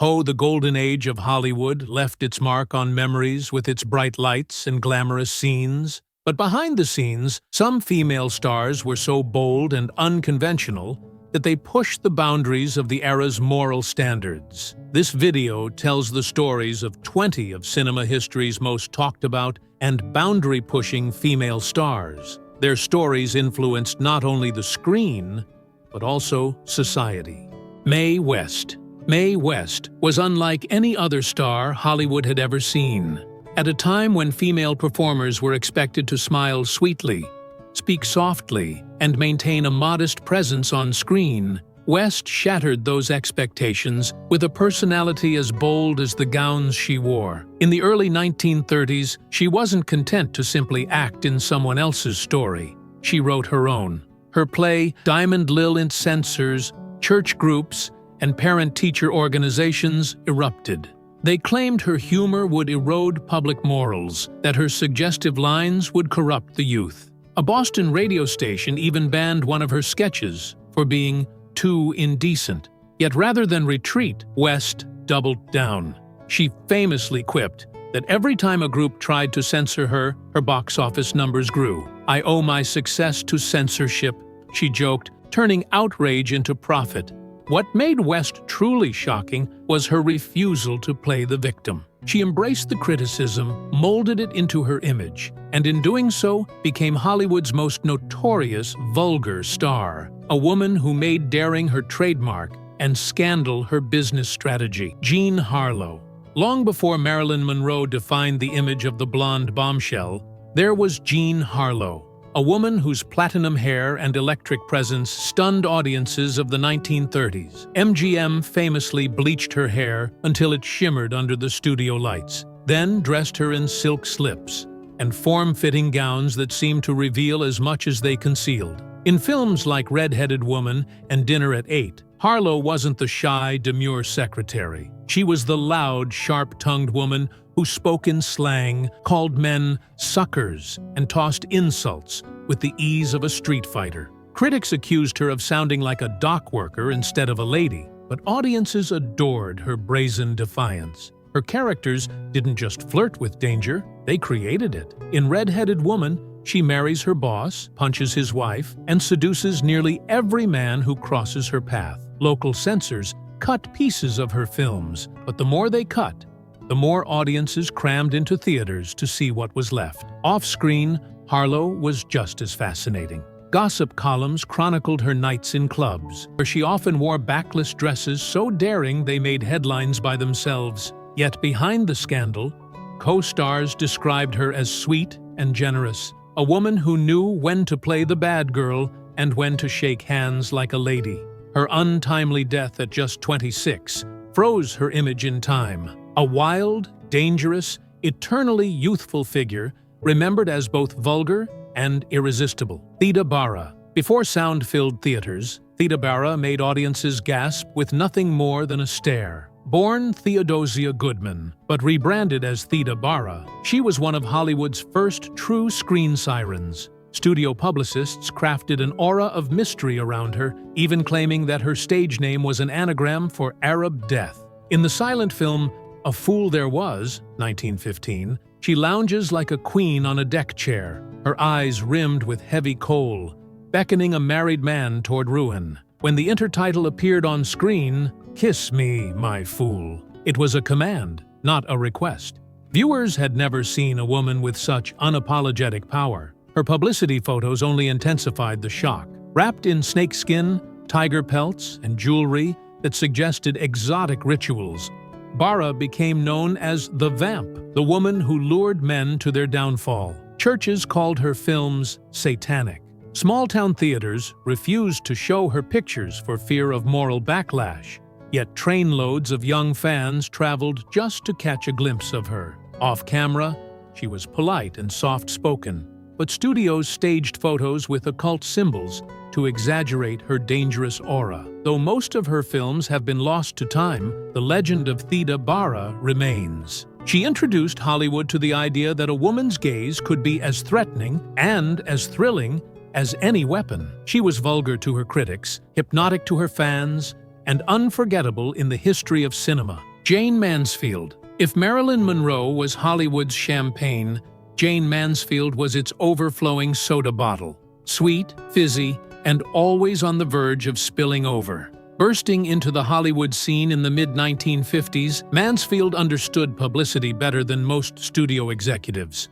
The golden age of Hollywood left its mark on memories with its bright lights and glamorous scenes. But behind the scenes, some female stars were so bold and unconventional that they pushed the boundaries of the era's moral standards. This video tells the stories of 20 of cinema history's most talked about and boundary-pushing female stars. Their stories influenced not only the screen, but also society. Mae West. Mae West was unlike any other star Hollywood had ever seen. At a time when female performers were expected to smile sweetly, speak softly, and maintain a modest presence on screen, West shattered those expectations with a personality as bold as the gowns she wore. In the early 1930s, she wasn't content to simply act in someone else's story. She wrote her own. Her play, Diamond Lil in censors, church groups, and parent-teacher organizations erupted. They claimed her humor would erode public morals, that her suggestive lines would corrupt the youth. A Boston radio station even banned one of her sketches for being too indecent. Yet rather than retreat, West doubled down. She famously quipped that every time a group tried to censor her, her box office numbers grew. "I owe my success to censorship," she joked, turning outrage into profit. What made West truly shocking was her refusal to play the victim. She embraced the criticism, molded it into her image, and in doing so became Hollywood's most notorious vulgar star, a woman who made daring her trademark and scandal her business strategy. Jean Harlow. Long before Marilyn Monroe defined the image of the blonde bombshell, there was Jean Harlow, a woman whose platinum hair and electric presence stunned audiences of the 1930s. MGM famously bleached her hair until it shimmered under the studio lights, then dressed her in silk slips and form-fitting gowns that seemed to reveal as much as they concealed. In films like Red-Headed Woman and Dinner at 8, Harlow wasn't the shy, demure secretary. She was the loud, sharp-tongued woman who spoke in slang, called men suckers, and tossed insults with the ease of a street fighter. Critics accused her of sounding like a dock worker instead of a lady, but audiences adored her brazen defiance. Her characters didn't just flirt with danger, they created it. In Red-Headed Woman, she marries her boss, punches his wife, and seduces nearly every man who crosses her path. Local censors cut pieces of her films, but the more they cut, the more audiences crammed into theaters to see what was left. Off-screen, Harlow was just as fascinating. Gossip columns chronicled her nights in clubs, where she often wore backless dresses so daring they made headlines by themselves. Yet behind the scandal, co-stars described her as sweet and generous, a woman who knew when to play the bad girl and when to shake hands like a lady. Her untimely death at just 26 froze her image in time. A wild, dangerous, eternally youthful figure, remembered as both vulgar and irresistible. Theda Bara. Before sound-filled theaters, Theda Bara made audiences gasp with nothing more than a stare. Born Theodosia Goodman, but rebranded as Theda Bara, she was one of Hollywood's first true screen sirens. Studio publicists crafted an aura of mystery around her, even claiming that her stage name was an anagram for Arab death. In the silent film A Fool There Was, 1915, she lounges like a queen on a deck chair, her eyes rimmed with heavy kohl, beckoning a married man toward ruin. When the intertitle appeared on screen, "Kiss me, my fool," it was a command, not a request. Viewers had never seen a woman with such unapologetic power. Her publicity photos only intensified the shock. Wrapped in snakeskin, tiger pelts, and jewelry that suggested exotic rituals, Bara became known as the Vamp, the woman who lured men to their downfall. Churches called her films satanic. Small-town theaters refused to show her pictures for fear of moral backlash, yet trainloads of young fans traveled just to catch a glimpse of her. Off-camera, she was polite and soft-spoken, but studios staged photos with occult symbols to exaggerate her dangerous aura. Though most of her films have been lost to time, the legend of Theda Bara remains. She introduced Hollywood to the idea that a woman's gaze could be as threatening and as thrilling as any weapon. She was vulgar to her critics, hypnotic to her fans, and unforgettable in the history of cinema. Jayne Mansfield. If Marilyn Monroe was Hollywood's champagne, Jayne Mansfield was its overflowing soda bottle. Sweet, fizzy, and always on the verge of spilling over. Bursting into the Hollywood scene in the mid-1950s, Mansfield understood publicity better than most studio executives.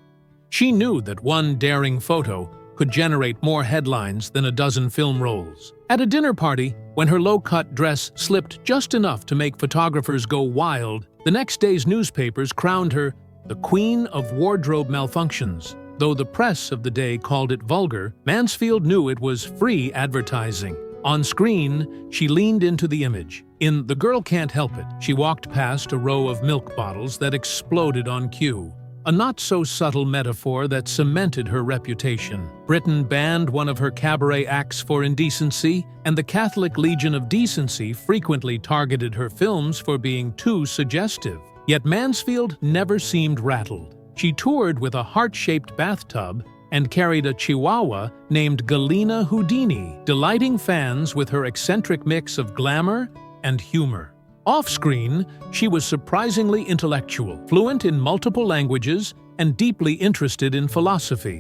She knew that one daring photo could generate more headlines than a dozen film roles. At a dinner party, when her low-cut dress slipped just enough to make photographers go wild, the next day's newspapers crowned her the Queen of Wardrobe Malfunctions. Though the press of the day called it vulgar, Mansfield knew it was free advertising. On screen, she leaned into the image. In The Girl Can't Help It, she walked past a row of milk bottles that exploded on cue. A not-so-subtle metaphor that cemented her reputation. Britain banned one of her cabaret acts for indecency, and the Catholic Legion of Decency frequently targeted her films for being too suggestive. Yet Mansfield never seemed rattled. She toured with a heart-shaped bathtub and carried a chihuahua named Galena Houdini, delighting fans with her eccentric mix of glamour and humor. Off-screen, she was surprisingly intellectual, fluent in multiple languages, and deeply interested in philosophy,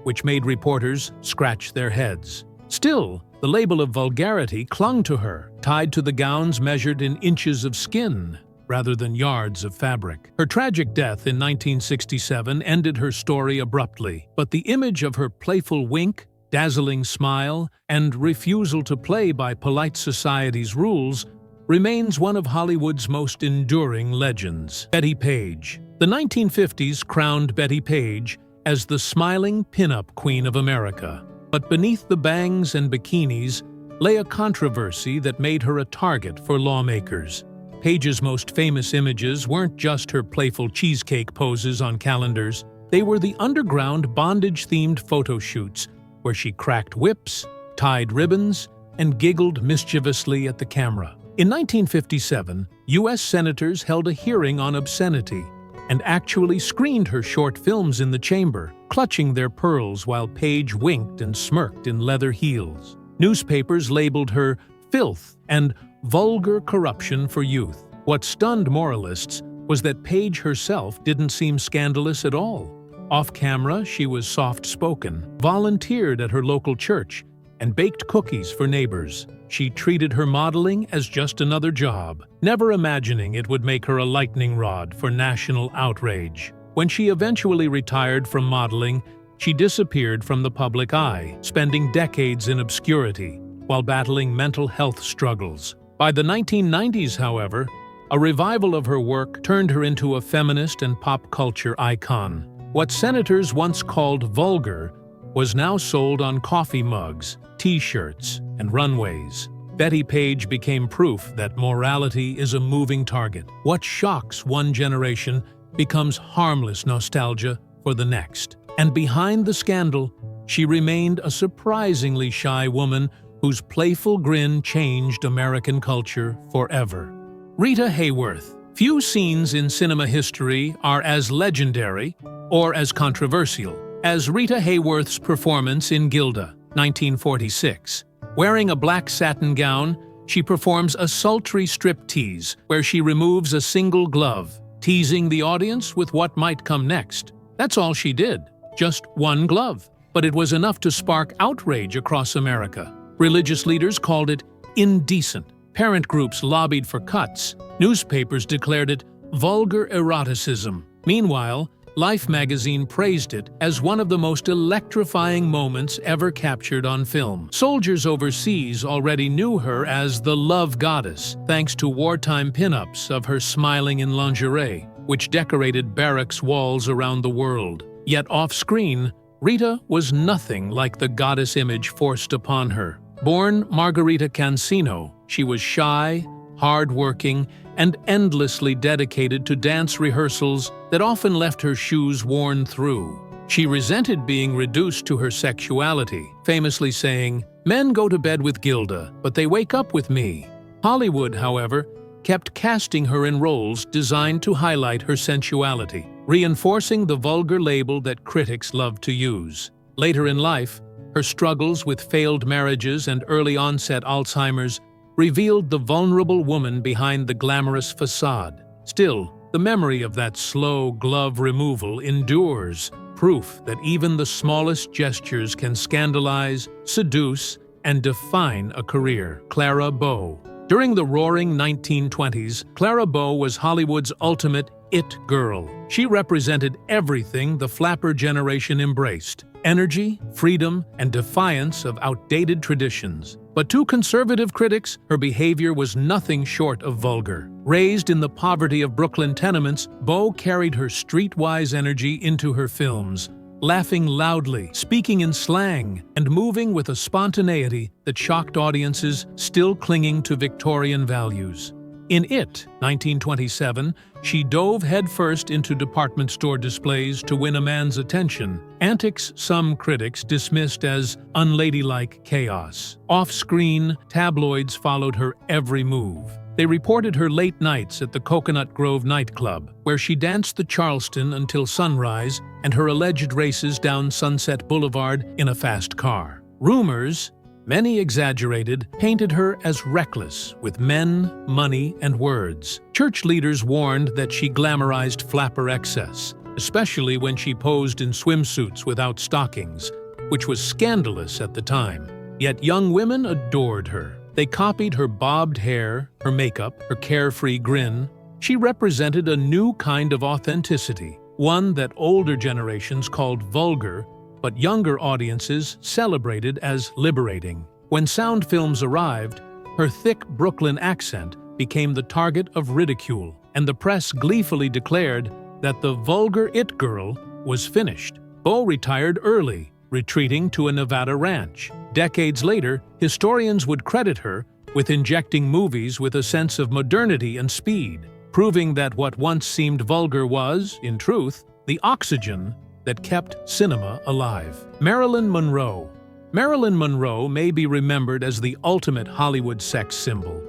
which made reporters scratch their heads. Still, the label of vulgarity clung to her, tied to the gowns measured in inches of skin rather than yards of fabric. Her tragic death in 1967 ended her story abruptly, but the image of her playful wink, dazzling smile, and refusal to play by polite society's rules remains one of Hollywood's most enduring legends. Bettie Page. The 1950s crowned Bettie Page as the smiling pin-up queen of America. But beneath the bangs and bikinis lay a controversy that made her a target for lawmakers. Page's most famous images weren't just her playful cheesecake poses on calendars. They were the underground bondage-themed photo shoots where she cracked whips, tied ribbons, and giggled mischievously at the camera. In 1957, U.S. senators held a hearing on obscenity and actually screened her short films in the chamber, clutching their pearls while Page winked and smirked in leather heels. Newspapers labeled her filth and vulgar corruption for youth. What stunned moralists was that Page herself didn't seem scandalous at all. Off-camera, she was soft-spoken, volunteered at her local church, and baked cookies for neighbors. She treated her modeling as just another job, never imagining it would make her a lightning rod for national outrage. When she eventually retired from modeling, she disappeared from the public eye, spending decades in obscurity while battling mental health struggles. By the 1990s, however, a revival of her work turned her into a feminist and pop culture icon. What senators once called vulgar was now sold on coffee mugs, T-shirts, and runways. Bettie Page became proof that morality is a moving target. What shocks one generation becomes harmless nostalgia for the next. And behind the scandal, she remained a surprisingly shy woman whose playful grin changed American culture forever. Rita Hayworth. Few scenes in cinema history are as legendary or as controversial as Rita Hayworth's performance in Gilda, 1946. Wearing a black satin gown, she performs a sultry striptease where she removes a single glove, teasing the audience with what might come next. That's all she did, just one glove. But it was enough to spark outrage across America. Religious leaders called it indecent. Parent groups lobbied for cuts. Newspapers declared it vulgar eroticism. Meanwhile, Life magazine praised it as one of the most electrifying moments ever captured on film. Soldiers overseas already knew her as the love goddess, thanks to wartime pin-ups of her smiling in lingerie, which decorated barracks walls around the world. Yet off-screen, Rita was nothing like the goddess image forced upon her. Born Margarita Cancino, she was shy, hard-working, and endlessly dedicated to dance rehearsals that often left her shoes worn through. She resented being reduced to her sexuality, famously saying, "Men go to bed with Gilda, but they wake up with me." Hollywood, however, kept casting her in roles designed to highlight her sensuality, reinforcing the vulgar label that critics love to use. Later in life, her struggles with failed marriages and early-onset Alzheimer's revealed the vulnerable woman behind the glamorous facade. Still, the memory of that slow glove removal endures, proof that even the smallest gestures can scandalize, seduce, and define a career. Clara Bow. During the roaring 1920s, Clara Bow was Hollywood's ultimate it girl. She represented everything the flapper generation embraced: energy, freedom, and defiance of outdated traditions. But to conservative critics, her behavior was nothing short of vulgar. Raised in the poverty of Brooklyn tenements, Bow carried her streetwise energy into her films, laughing loudly, speaking in slang, and moving with a spontaneity that shocked audiences still clinging to Victorian values. In It, 1927, she dove headfirst into department store displays to win a man's attention, antics some critics dismissed as unladylike chaos. Off-screen, tabloids followed her every move. They reported her late nights at the Coconut Grove nightclub, where she danced the Charleston until sunrise, and her alleged races down Sunset Boulevard in a fast car. Rumors, many exaggerated, painted her as reckless with men, money, and words. Church leaders warned that she glamorized flapper excess, especially when she posed in swimsuits without stockings, which was scandalous at the time. Yet young women adored her. They copied her bobbed hair, her makeup, her carefree grin. She represented a new kind of authenticity, one that older generations called vulgar, but younger audiences celebrated as liberating. When sound films arrived, her thick Brooklyn accent became the target of ridicule, and the press gleefully declared that the vulgar it girl was finished. Bow retired early, retreating to a Nevada ranch. Decades later, historians would credit her with injecting movies with a sense of modernity and speed, proving that what once seemed vulgar was, in truth, the oxygen that kept cinema alive. Marilyn Monroe. Marilyn Monroe may be remembered as the ultimate Hollywood sex symbol,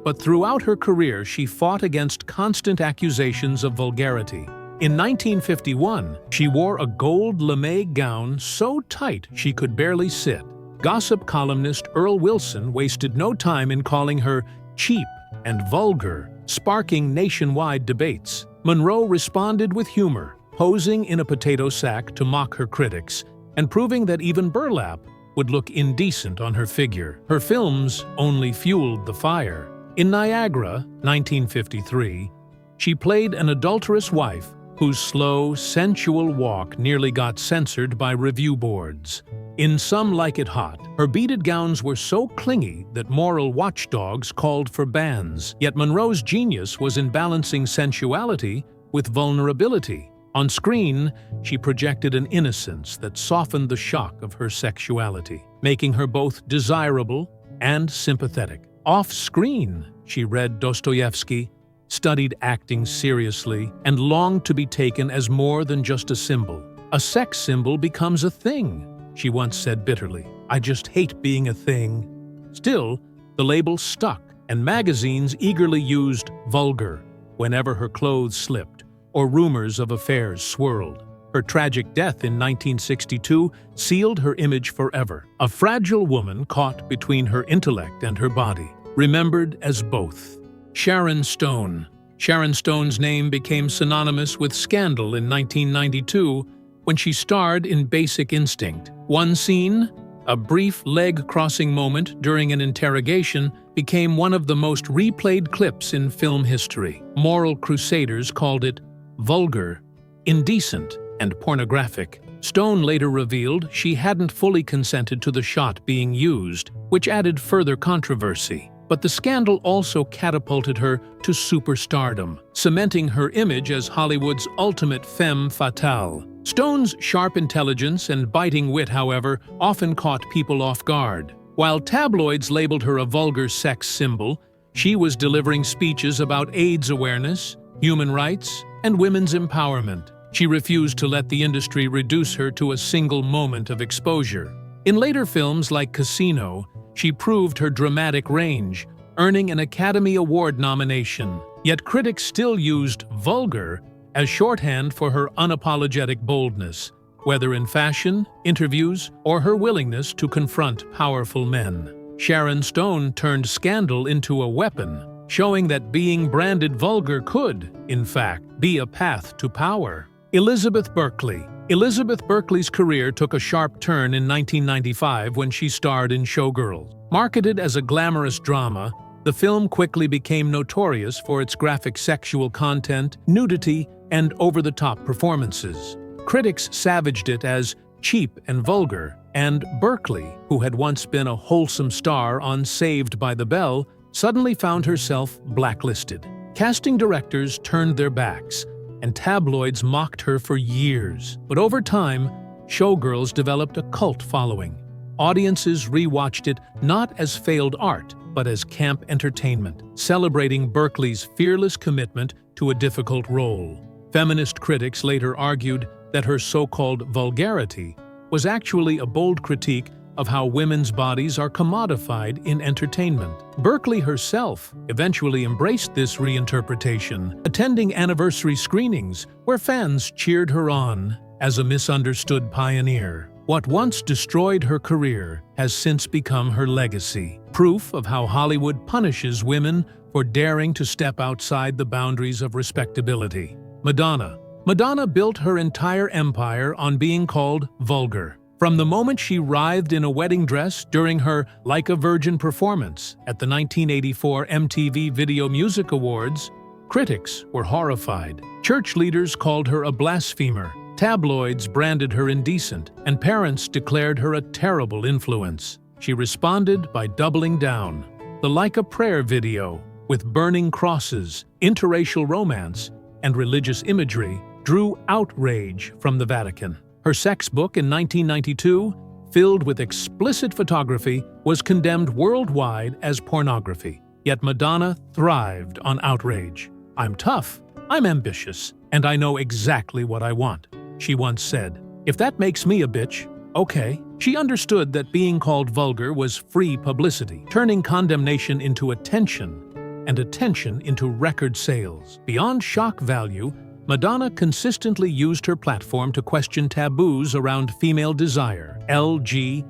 but throughout her career she fought against constant accusations of vulgarity. In 1951, she wore a gold lame gown so tight she could barely sit. Gossip columnist Earl Wilson wasted no time in calling her cheap and vulgar, sparking nationwide debates. Monroe responded with humor, posing in a potato sack to mock her critics, and proving that even burlap would look indecent on her figure. Her films only fueled the fire. In Niagara, 1953, she played an adulterous wife whose slow, sensual walk nearly got censored by review boards. In Some Like It Hot, her beaded gowns were so clingy that moral watchdogs called for bans. Yet Monroe's genius was in balancing sensuality with vulnerability. On screen, she projected an innocence that softened the shock of her sexuality, making her both desirable and sympathetic. Off-screen, she read Dostoevsky, studied acting seriously, and longed to be taken as more than just a symbol. "A sex symbol becomes a thing," she once said bitterly. "I just hate being a thing." Still, the label stuck, and magazines eagerly used vulgar whenever her clothes slipped or rumors of affairs swirled. Her tragic death in 1962 sealed her image forever, a fragile woman caught between her intellect and her body, remembered as both. Sharon Stone. Sharon Stone's name became synonymous with scandal in 1992 when she starred in Basic Instinct. One scene, a brief leg-crossing moment during an interrogation, became one of the most replayed clips in film history. Moral crusaders called it vulgar, indecent, and pornographic. Stone later revealed she hadn't fully consented to the shot being used, which added further controversy. But the scandal also catapulted her to superstardom, cementing her image as Hollywood's ultimate femme fatale. Stone's sharp intelligence and biting wit, however, often caught people off guard. While tabloids labeled her a vulgar sex symbol, she was delivering speeches about AIDS awareness, human rights, and women's empowerment. She refused to let the industry reduce her to a single moment of exposure. In later films like Casino, she proved her dramatic range, earning an Academy Award nomination. Yet critics still used vulgar as shorthand for her unapologetic boldness, whether in fashion, interviews, or her willingness to confront powerful men. Sharon Stone turned scandal into a weapon. showing that being branded vulgar could, in fact, be a path to power. Elizabeth Berkley. Elizabeth Berkley's career took a sharp turn in 1995 when she starred in Showgirls. Marketed as a glamorous drama, the film quickly became notorious for its graphic sexual content, nudity, and over-the-top performances. Critics savaged it as cheap and vulgar, and Berkley, who had once been a wholesome star on Saved by the Bell, suddenly found herself blacklisted. Casting directors turned their backs, and tabloids mocked her for years. But over time, Showgirls developed a cult following. Audiences rewatched it not as failed art, but as camp entertainment, celebrating Berkley's fearless commitment to a difficult role. Feminist critics later argued that her so-called vulgarity was actually a bold critique of how women's bodies are commodified in entertainment. Berkley herself eventually embraced this reinterpretation, attending anniversary screenings where fans cheered her on as a misunderstood pioneer. What once destroyed her career has since become her legacy, proof of how Hollywood punishes women for daring to step outside the boundaries of respectability. Madonna. Madonna built her entire empire on being called vulgar. From the moment she writhed in a wedding dress during her Like a Virgin performance at the 1984 MTV Video Music Awards, critics were horrified. Church leaders called her a blasphemer. Tabloids branded her indecent, and parents declared her a terrible influence. She responded by doubling down. The Like a Prayer video, with burning crosses, interracial romance, and religious imagery, drew outrage from the Vatican. Her sex book in 1992, filled with explicit photography, was condemned worldwide as pornography. Yet Madonna thrived on outrage. "I'm tough, I'm ambitious, and I know exactly what I want," she once said. "If that makes me a bitch, okay." She understood that being called vulgar was free publicity, turning condemnation into attention, and attention into record sales. Beyond shock value, Madonna consistently used her platform to question taboos around female desire, LGBTQ+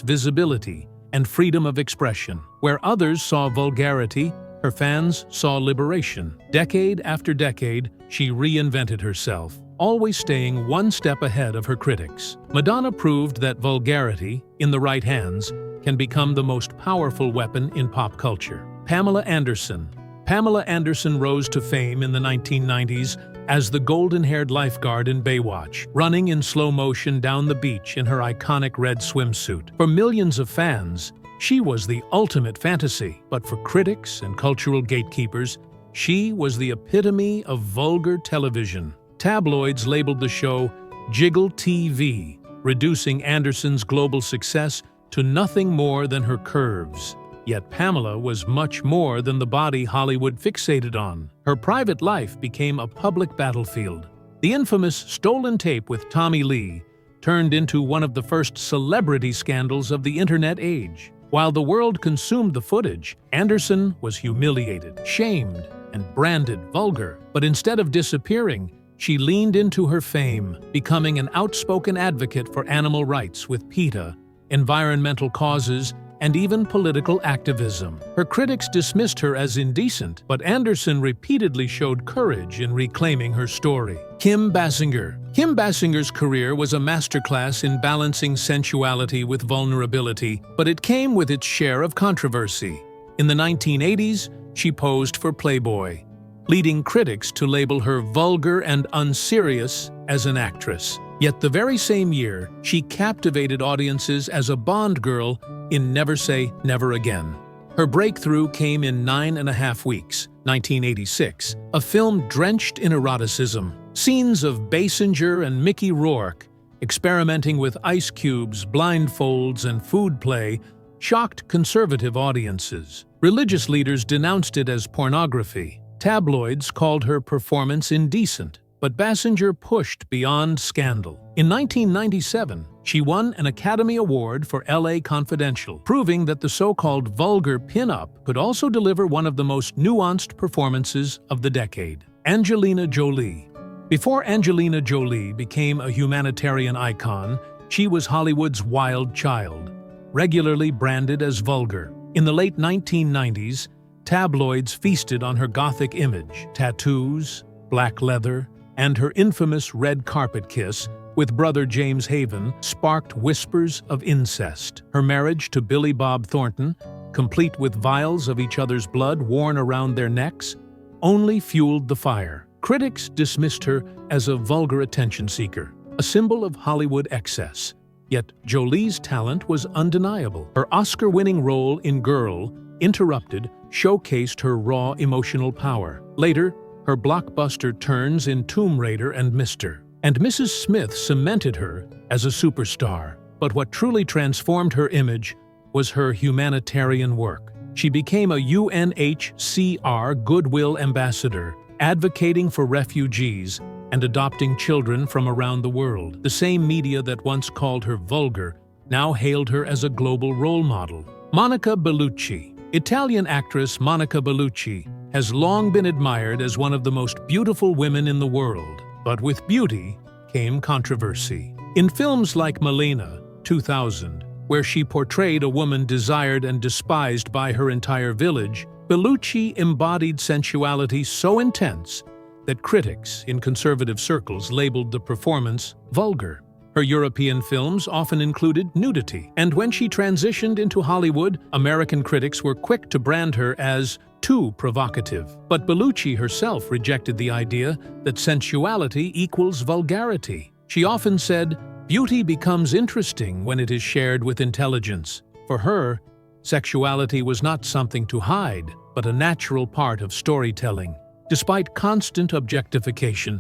visibility, and freedom of expression. Where others saw vulgarity, her fans saw liberation. Decade after decade, she reinvented herself, always staying one step ahead of her critics. Madonna proved that vulgarity, in the right hands, can become the most powerful weapon in pop culture. Pamela Anderson. Pamela Anderson rose to fame in the 1990s as the golden-haired lifeguard in Baywatch, running in slow motion down the beach in her iconic red swimsuit. For millions of fans, she was the ultimate fantasy. But for critics and cultural gatekeepers, she was the epitome of vulgar television. Tabloids labeled the show Jiggle TV, reducing Anderson's global success to nothing more than her curves. Yet Pamela was much more than the body Hollywood fixated on. Her private life became a public battlefield. The infamous stolen tape with Tommy Lee turned into one of the first celebrity scandals of the internet age. While the world consumed the footage, Anderson was humiliated, shamed, and branded vulgar. But instead of disappearing, she leaned into her fame, becoming an outspoken advocate for animal rights with PETA, environmental causes, and even political activism. Her critics dismissed her as indecent, but Anderson repeatedly showed courage in reclaiming her story. Kim Basinger. Kim Basinger's career was a masterclass in balancing sensuality with vulnerability, but it came with its share of controversy. In the 1980s, she posed for Playboy, leading critics to label her vulgar and unserious as an actress. Yet the very same year, she captivated audiences as a Bond girl in Never Say Never Again. Her breakthrough came in 9.5 weeks, 1986, a film drenched in eroticism. Scenes of Basinger and Mickey Rourke experimenting with ice cubes, blindfolds, and food play shocked conservative audiences. Religious leaders denounced it as pornography. Tabloids called her performance indecent, but Basinger pushed beyond scandal. In 1997, she won an Academy Award for LA Confidential, proving that the so-called vulgar pin-up could also deliver one of the most nuanced performances of the decade. Angelina Jolie. Before Angelina Jolie became a humanitarian icon, she was Hollywood's wild child, regularly branded as vulgar. In the late 1990s, Tabloids feasted on her gothic image, tattoos, black leather, and her infamous red carpet kiss with brother James Haven sparked whispers of incest. Her marriage to Billy Bob Thornton, complete with vials of each other's blood worn around their necks, only fueled the fire. Critics dismissed her as a vulgar attention seeker, a symbol of Hollywood excess. Yet Jolie's talent was undeniable. Her Oscar-winning role in Girl, Interrupted, showcased her raw emotional power. Later, her blockbuster turns in Tomb Raider and Mr. and Mrs. Smith cemented her as a superstar. But what truly transformed her image was her humanitarian work. She became a UNHCR Goodwill Ambassador, advocating for refugees and adopting children from around the world. The same media that once called her vulgar now hailed her as a global role model. Monica Bellucci. Italian actress Monica Bellucci has long been admired as one of the most beautiful women in the world. But with beauty came controversy. In films like Malena, 2000, where she portrayed a woman desired and despised by her entire village, Bellucci embodied sensuality so intense that critics in conservative circles labeled the performance vulgar. Her European films often included nudity, and when she transitioned into Hollywood, American critics were quick to brand her as too provocative. But Bellucci herself rejected the idea that sensuality equals vulgarity. She often said, "Beauty becomes interesting when it is shared with intelligence." For her, sexuality was not something to hide, but a natural part of storytelling. Despite constant objectification,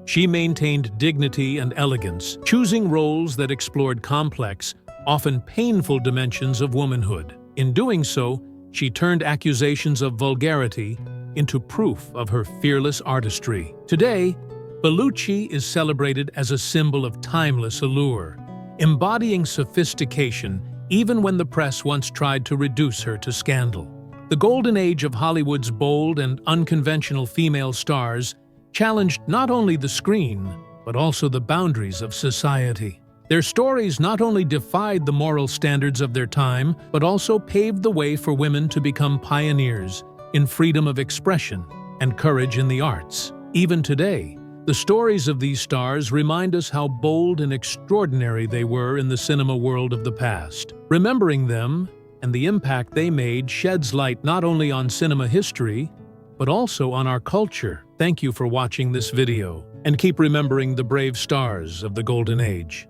she maintained dignity and elegance, choosing roles that explored complex, often painful dimensions of womanhood. In doing so, she turned accusations of vulgarity into proof of her fearless artistry. Today, Bellucci is celebrated as a symbol of timeless allure, embodying sophistication even when the press once tried to reduce her to scandal. The golden age of Hollywood's bold and unconventional female stars challenged not only the screen, but also the boundaries of society. Their stories not only defied the moral standards of their time, but also paved the way for women to become pioneers in freedom of expression and courage in the arts. Even today, the stories of these stars remind us how bold and extraordinary they were in the cinema world of the past. Remembering them and the impact they made sheds light not only on cinema history, but also on our culture. Thank you for watching this video, and keep remembering the brave stars of the Golden Age.